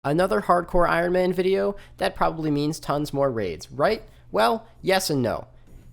Another hardcore Iron Man video? That probably means tons more raids, right? Well, yes and no.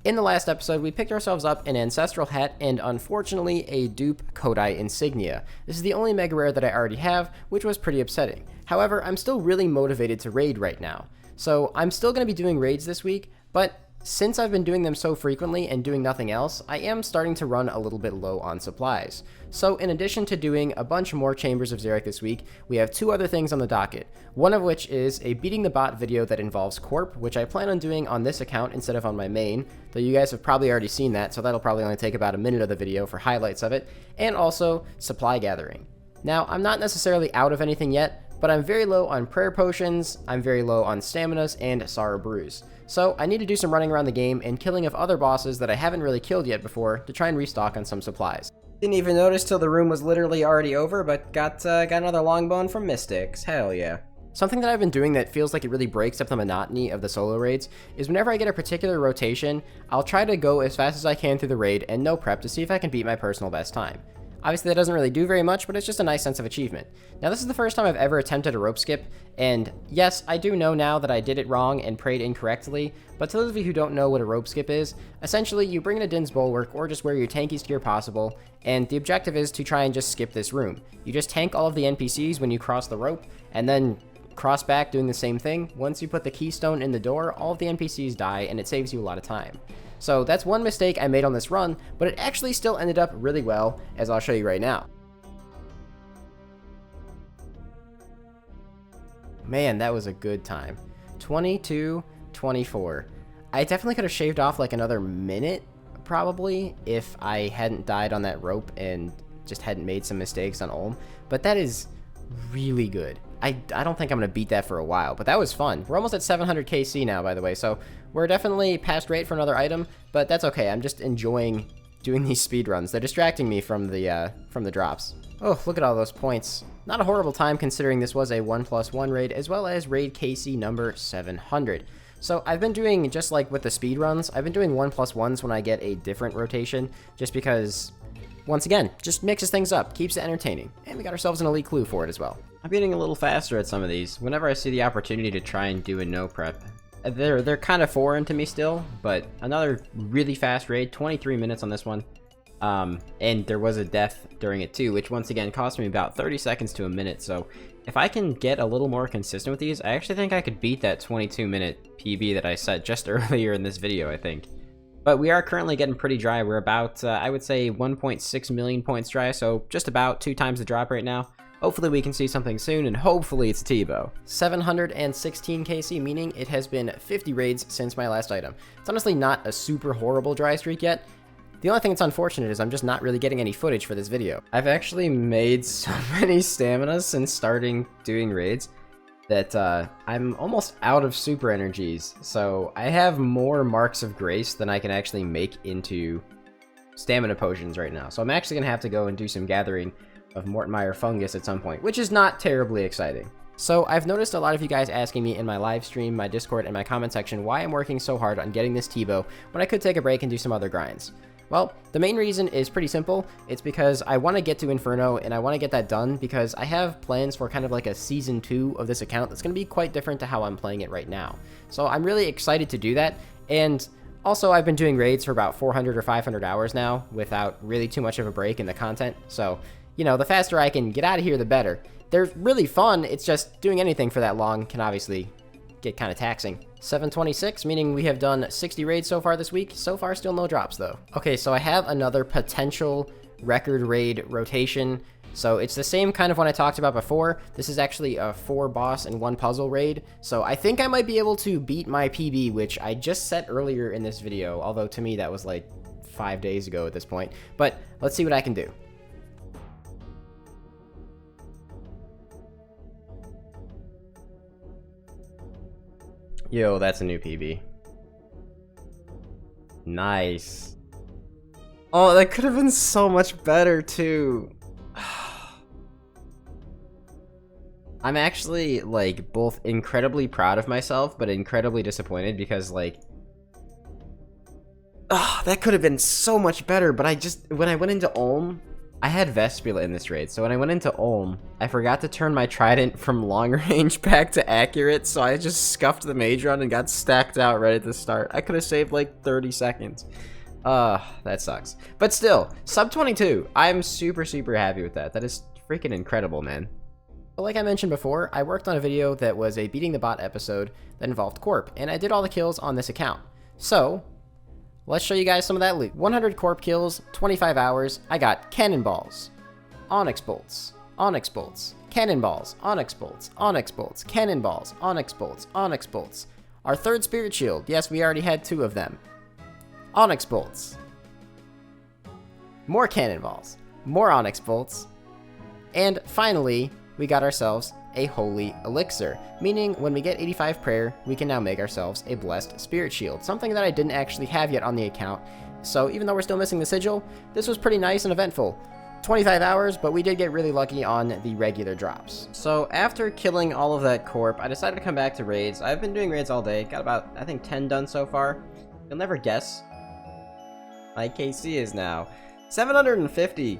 In the last episode, we picked ourselves up an Ancestral Hat and, unfortunately, a dupe Kodai Insignia. This is the only Mega Rare that I already have, which was pretty upsetting. However, I'm still really motivated to raid right now. So, I'm still going to be doing raids this week, but since I've been doing them so frequently and doing nothing else, I am starting to run a little bit low on supplies. So in addition to doing a bunch more Chambers of Xeric this week, we have two other things on the docket. One of which is a Beating the Bot video that involves Corp, which I plan on doing on this account instead of on my main, though you guys have probably already seen that, so that'll probably only take about a minute of the video for highlights of it, and also supply gathering. Now, I'm not necessarily out of anything yet, but I'm very low on prayer potions, I'm very low on staminas, and sorrow brews. So I need to do some running around the game and killing of other bosses that I haven't really killed yet before to try and restock on some supplies. Didn't even notice till the room was literally already over, but got another longbone from Mystics. Hell yeah. Something that I've been doing that feels like it really breaks up the monotony of the solo raids is whenever I get a particular rotation, I'll try to go as fast as I can through the raid and no prep to see if I can beat my personal best time. Obviously that doesn't really do very much, but it's just a nice sense of achievement. Now this is the first time I've ever attempted a rope skip, and yes, I do know now that I did it wrong and prayed incorrectly, but to those of you who don't know what a rope skip is, essentially you bring in a Din's Bulwark or just wear your tankiest gear possible, and the objective is to try and just skip this room. You just tank all of the NPCs when you cross the rope, and then cross back doing the same thing. Once you put the keystone in the door, all of the NPCs die, and it saves you a lot of time. So that's one mistake I made on this run, but it actually still ended up really well, as I'll show you right now. Man, that was a good time. 22-24. I definitely could have shaved off like another minute, probably, if I hadn't died on that rope and just hadn't made some mistakes on Ulm, but that is really good. I don't think I'm going to beat that for a while, but that was fun. We're almost at 700 KC now, by the way, so we're definitely past rate for another item, but that's okay. I'm just enjoying doing these speedruns. They're distracting me from the drops. Oh, look at all those points. Not a horrible time considering this was a 1+1 raid, as well as raid KC number 700. So I've been doing, just like with the speedruns, I've been doing 1+1s when I get a different rotation, just because, once again, just mixes things up, keeps it entertaining, and we got ourselves an elite clue for it as well. I'm getting a little faster at some of these. Whenever I see the opportunity to try and do a no prep, they're kind of foreign to me still, but another really fast raid, 23 minutes on this one, and there was a death during it too, which once again cost me about 30 seconds to a minute, so if I can get a little more consistent with these, I actually think I could beat that 22-minute PB that I set just earlier in this video, I think. But we are currently getting pretty dry. We're about, I would say, 1.6 million points dry, so just about 2 times the drop right now. Hopefully we can see something soon, and hopefully it's T-Bow. 716 KC, meaning it has been 50 raids since my last item. It's honestly not a super horrible dry streak yet. The only thing that's unfortunate is I'm just not really getting any footage for this video. I've actually made so many staminas since starting doing raids that I'm almost out of super energies, so I have more marks of grace than I can actually make into stamina potions right now. So I'm actually gonna have to go and do some gathering of Mortmire fungus at some point, which is not terribly exciting. So I've noticed a lot of you guys asking me in my live stream, my Discord, and my comment section why I'm working so hard on getting this T-Bow when I could take a break and do some other grinds. Well, the main reason is pretty simple. It's because I want to get to Inferno, and I want to get that done because I have plans for kind of like a Season 2 of this account that's going to be quite different to how I'm playing it right now. So I'm really excited to do that, and also I've been doing raids for about 400 or 500 hours now without really too much of a break in the content, so you know, the faster I can get out of here, the better. They're really fun, it's just doing anything for that long can obviously get kind of taxing. 726, meaning we have done 60 raids so far this week. So far, still no drops, though. Okay, so I have another potential record raid rotation. So it's the same kind of one I talked about before. This is actually a 4 boss and 1 puzzle raid. So I think I might be able to beat my PB, which I just set earlier in this video, although to me that was like 5 days ago at this point. But let's see what I can do. Yo, that's a new PB. Nice. Oh, that could have been so much better, too. I'm actually, like, both incredibly proud of myself, but incredibly disappointed because, like... that could have been so much better, but when I went into Ulm, I had Vespula in this raid, so when I went into Ulm, I forgot to turn my trident from long range back to accurate, so I just scuffed the mage run and got stacked out right at the start. I could have saved like 30 seconds. That sucks. But still, sub 22. I'm super happy with that. That is freaking incredible, man. But like I mentioned before, I worked on a video that was a beating the bot episode that involved Corp, and I did all the kills on this account. So, let's show you guys some of that loot. 100 Corp kills, 25 hours. I got cannonballs, onyx bolts, cannonballs, onyx bolts, cannonballs, onyx bolts. Our third spirit shield. Yes, we already had 2 of them. Onyx bolts. More cannonballs, more onyx bolts. And finally, we got ourselves a holy elixir, meaning when we get 85 prayer, we can now make ourselves a blessed spirit shield, something that I didn't actually have yet on the account. So even though we're still missing the sigil, this was pretty nice and eventful. 25 hours, but we did get really lucky on the regular drops. So after killing all of that Corp, I decided to come back to raids. I've been doing raids all day, got about, I think, 10 done so far. You'll never guess. My KC is now 750.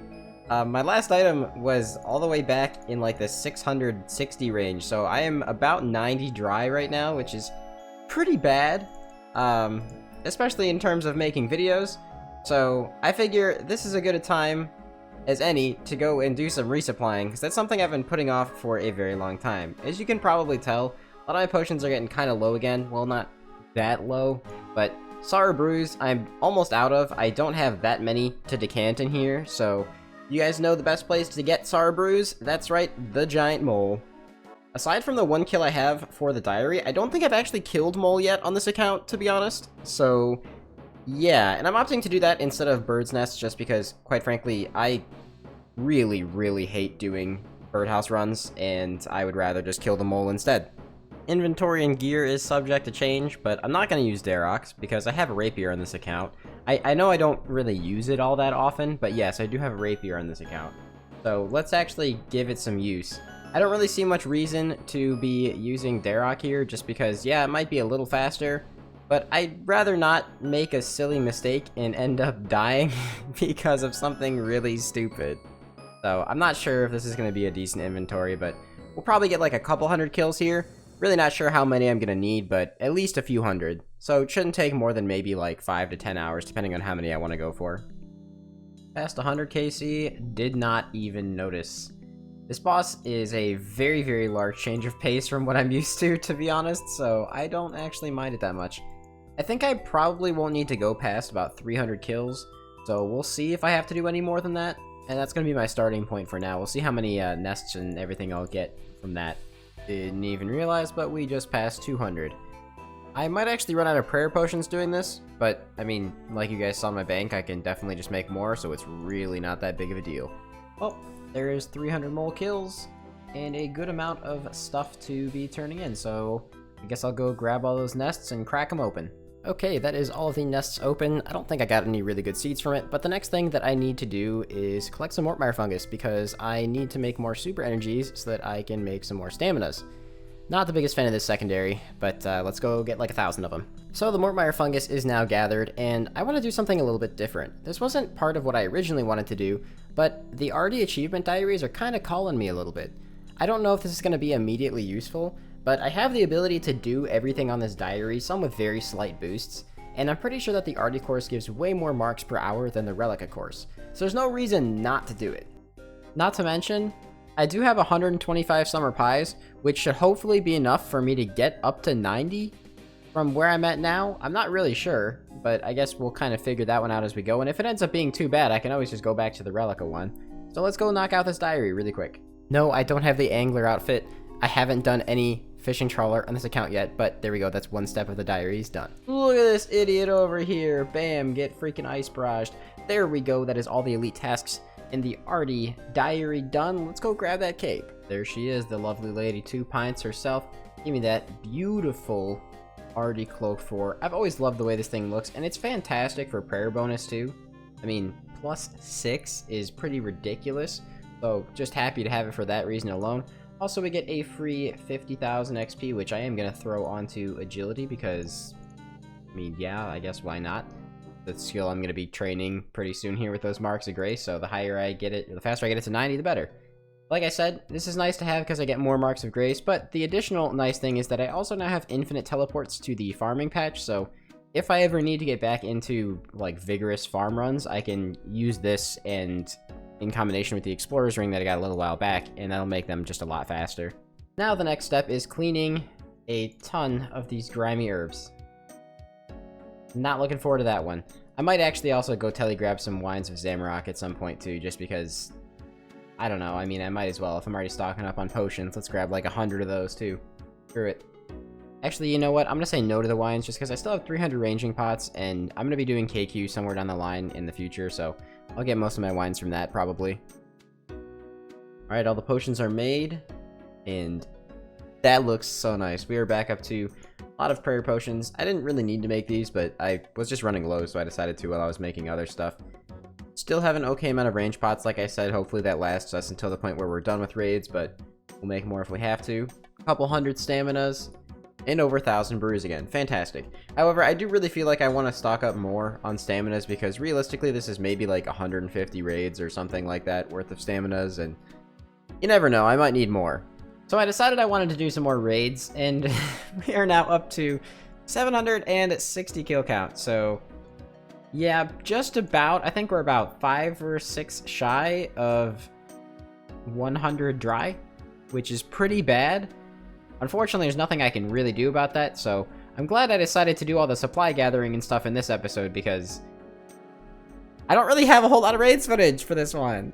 My last item was all the way back in like the 660 range, so I am about 90 dry right now, which is pretty bad, especially in terms of making videos. So I figure this is as good a time as any to go and do some resupplying, because that's something I've been putting off for a very long time. As you can probably tell, a lot of my potions are getting kind of low again. Well, not that low, but Sorrow Brews I'm almost out of. I don't have that many to decant in here, so you guys know the best place to get Sorrow Brews? That's right, the Giant Mole. Aside from the 1 kill I have for the diary, I don't think I've actually killed Mole yet on this account, to be honest. So, yeah, and I'm opting to do that instead of Bird's Nest just because, quite frankly, I really hate doing birdhouse runs, and I would rather just kill the Mole instead. Inventory and gear is subject to change, but I'm not going to use Darox because I have a Rapier on this account. I know I don't really use it all that often, but yes, I do have a Rapier on this account. So let's actually give it some use. I don't really see much reason to be using Darok here, just because, yeah, it might be a little faster, but I'd rather not make a silly mistake and end up dying because of something really stupid. So I'm not sure if this is going to be a decent inventory, but we'll probably get like a couple hundred kills here. Really not sure how many I'm going to need, but at least a few hundred. So it shouldn't take more than maybe like 5 to 10 hours, depending on how many I want to go for. Past 100 KC, did not even notice. This boss is a very large change of pace from what I'm used to be honest, so I don't actually mind it that much. I think I probably won't need to go past about 300 kills, so we'll see if I have to do any more than that, and that's going to be my starting point for now. We'll see how many nests and everything I'll get from that. Didn't even realize, but we just passed 200. I might actually run out of prayer potions doing this, but, I mean, like you guys saw in my bank, I can definitely just make more, so it's really not that big of a deal. Well, there is 300 mole kills, and a good amount of stuff to be turning in, so I guess I'll go grab all those nests and crack them open. Okay, that is all of the nests open. I don't think I got any really good seeds from it, but the next thing that I need to do is collect some Mortmire fungus, because I need to make more super energies so that I can make some more staminas. Not the biggest fan of this secondary, but let's go get like 1,000 of them. So the Mortmire fungus is now gathered, and I want to do something a little bit different. This wasn't part of what I originally wanted to do, but the RD achievement diaries are kind of calling me a little bit. I don't know if this is going to be immediately useful, but I have the ability to do everything on this diary, some with very slight boosts, and I'm pretty sure that the RD course gives way more marks per hour than the Relica course, so there's no reason not to do it. Not to mention, I do have 125 summer pies, which should hopefully be enough for me to get up to 90 from where I'm at now. I'm not really sure, but I guess we'll kind of figure that one out as we go, and if it ends up being too bad, I can always just go back to the Relica one. So let's go knock out this diary really quick. No, I don't have the angler outfit. I haven't done any fishing trawler on this account yet, but there we go, that's one step of the diaries done. Look at this idiot over here. Bam, get freaking ice barraged. There we go, that is all the elite tasks in the RD diary done. Let's go grab that cape. There she is, the lovely lady 2 pints herself. Give me that beautiful RD cloak 4. I've always loved the way this thing looks, and it's fantastic for prayer bonus too. I mean, +6 is pretty ridiculous, so just happy to have it for that reason alone. Also, we get a free 50,000 XP, which I am going to throw onto agility because, I mean, yeah, I guess why not. the skill I'm going to be training pretty soon here with those marks of grace, so the higher I get it, the faster I get it to 90, the better. Like I said, this is nice to have because I get more marks of grace, but the additional nice thing is that I also now have infinite teleports to the farming patch, so if I ever need to get back into, like, vigorous farm runs, I can use this and in combination with the Explorer's Ring that I got a little while back, and that'll make them just a lot faster. Now the next step is cleaning a ton of these grimy herbs. Not looking forward to that one. I might actually also go grab some wines of Zamorak at some point too, just because, I don't know, I mean, I might as well. If I'm already stocking up on potions, let's grab like 100 of those too. Screw it. Actually, you know what? I'm gonna say no to the wines just because I still have 300 ranging pots, and I'm gonna be doing KQ somewhere down the line in the future, so I'll get most of my wines from that probably. Alright, all the potions are made, and that looks so nice. We are back up to a lot of prayer potions. I didn't really need to make these, but I was just running low, so I decided to while I was making other stuff. Still have an okay amount of range pots, like I said. Hopefully that lasts us until the point where we're done with raids, but we'll make more if we have to. A couple hundred staminas, and over 1,000 brews again. Fantastic. However, I do really feel like I want to stock up more on staminas, because realistically this is maybe like 150 raids or something like that worth of staminas, and you never know, I might need more. So I decided I wanted to do some more raids, and we are now up to 760 kill count. So yeah, just about, I think we're about 5 or 6 shy of 100 dry, which is pretty bad. Unfortunately, there's nothing I can really do about that, so I'm glad I decided to do all the supply gathering and stuff in this episode, because I don't really have a whole lot of raids footage for this one.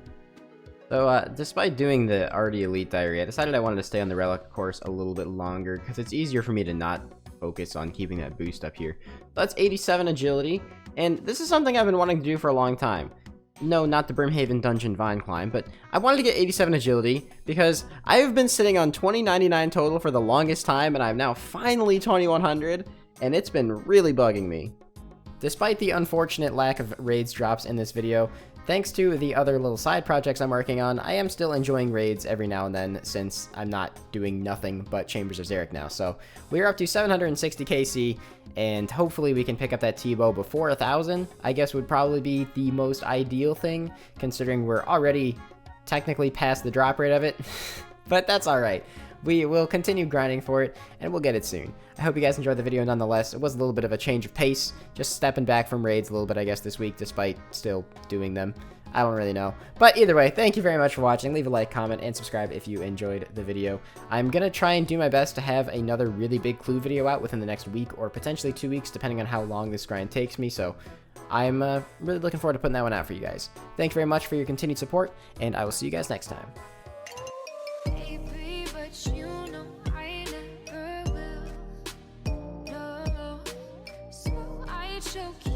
So, despite doing the already elite diary, I decided I wanted to stay on the relic course a little bit longer, because it's easier for me to not focus on keeping that boost up here. So that's 87 agility, and this is something I've been wanting to do for a long time. No, not the Brimhaven Dungeon Vine Climb, but I wanted to get 87 agility because I have been sitting on 2099 total for the longest time, and I'm now finally 2100, and it's been really bugging me. Despite the unfortunate lack of raids drops in this video, thanks to the other little side projects I'm working on, I am still enjoying raids every now and then, since I'm not doing nothing but Chambers of Xeric now. So we're up to 760 KC, and hopefully we can pick up that T-bow before 1,000. I guess would probably be the most ideal thing, considering we're already technically past the drop rate of it. But that's alright. We will continue grinding for it, and we'll get it soon. I hope you guys enjoyed the video nonetheless. It was a little bit of a change of pace, just stepping back from raids a little bit, I guess, this week, despite still doing them. I don't really know. But either way, thank you very much for watching. Leave a like, comment, and subscribe if you enjoyed the video. I'm going to try and do my best to have another really big clue video out within the next week, or potentially 2 weeks, depending on how long this grind takes me, so I'm really looking forward to putting that one out for you guys. Thank you very much for your continued support, and I will see you guys next time. You know I never will. No, so I choke you.